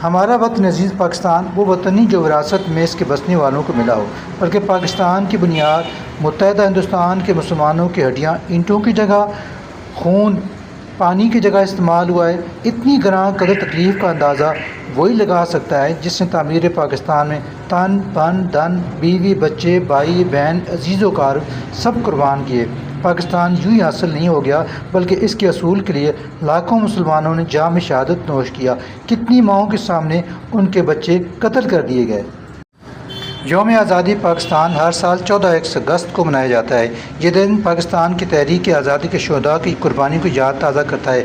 ہمارا وطن عزیز پاکستان وہ وطن نہیں جو وراثت میں اس کے بسنے والوں کو ملا ہو، بلکہ پاکستان کی بنیاد متحدہ ہندوستان کے مسلمانوں کی ہڈیاں اینٹوں کی جگہ، خون پانی کی جگہ استعمال ہوا ہے۔ اتنی گراں قدر تکلیف کا اندازہ وہی لگا سکتا ہے جس نے تعمیر پاکستان میں تن من دھن بیوی بچے بھائی بہن عزیز و اقارب سب قربان کیے۔ پاکستان یوں ہی حاصل نہیں ہو گیا، بلکہ اس کے اصول کے لیے لاکھوں مسلمانوں نے جام شہادت نوش کیا۔ کتنی ماؤں کے سامنے ان کے بچے قتل کر دیے گئے۔ یوم آزادی پاکستان ہر سال 14 اگست کو منایا جاتا ہے۔ یہ دن پاکستان کی تحریک آزادی کے شہداء کی قربانی کو یاد تازہ کرتا ہے۔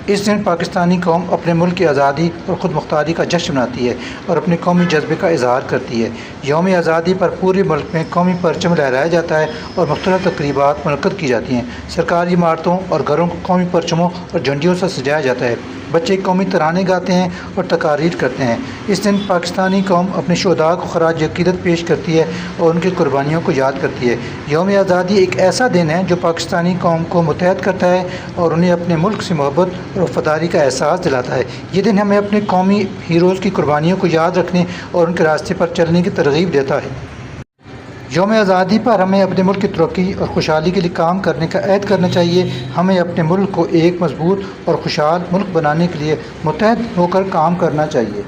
اس دن پاکستانی قوم اپنے ملک کی آزادی اور خود مختاری کا جشن مناتی ہے اور اپنے قومی جذبے کا اظہار کرتی ہے۔ یوم آزادی پر پورے ملک میں قومی پرچم لہرایا جاتا ہے اور مختلف تقریبات منعقد کی جاتی ہیں۔ سرکاری عمارتوں اور گھروں کو قومی پرچموں اور جھنڈیوں سے سجایا جاتا ہے۔ بچے قومی ترانے گاتے ہیں اور تقاریر کرتے ہیں۔ اس دن پاکستانی قوم اپنے شہداء کو خراج عقیدت پیش کرتی ہے اور ان کی قربانیوں کو یاد کرتی ہے۔ یوم آزادی ایک ایسا دن ہے جو پاکستانی قوم کو متحد کرتا ہے اور انہیں اپنے ملک سے محبت اور وفاداری کا احساس دلاتا ہے۔ یہ دن ہمیں اپنے قومی ہیروز کی قربانیوں کو یاد رکھنے اور ان کے راستے پر چلنے کی ترغیب دیتا ہے۔ یوم آزادی پر ہمیں اپنے ملک کی ترقی اور خوشحالی کے لیے کام کرنے کا عہد کرنا چاہیے۔ ہمیں اپنے ملک کو ایک مضبوط اور خوشحال ملک بنانے کے لیے متحد ہو کر کام کرنا چاہیے۔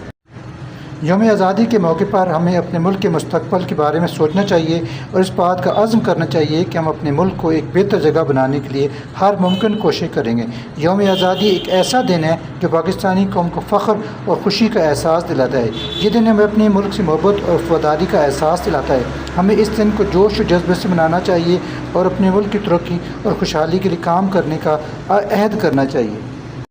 یوم آزادی کے موقع پر ہمیں اپنے ملک کے مستقبل کے بارے میں سوچنا چاہیے اور اس بات کا عزم کرنا چاہیے کہ ہم اپنے ملک کو ایک بہتر جگہ بنانے کے لیے ہر ممکن کوشش کریں گے۔ یوم آزادی ایک ایسا دن ہے جو پاکستانی قوم کو فخر اور خوشی کا احساس دلاتا ہے۔ یہ دن ہمیں اپنے ملک سے محبت اور وفاداری کا احساس دلاتا ہے۔ ہمیں اس دن کو جوش و جذبے سے منانا چاہیے اور اپنے ملک کی ترقی اور خوشحالی کے لیے کام کرنے کا عہد کرنا چاہیے۔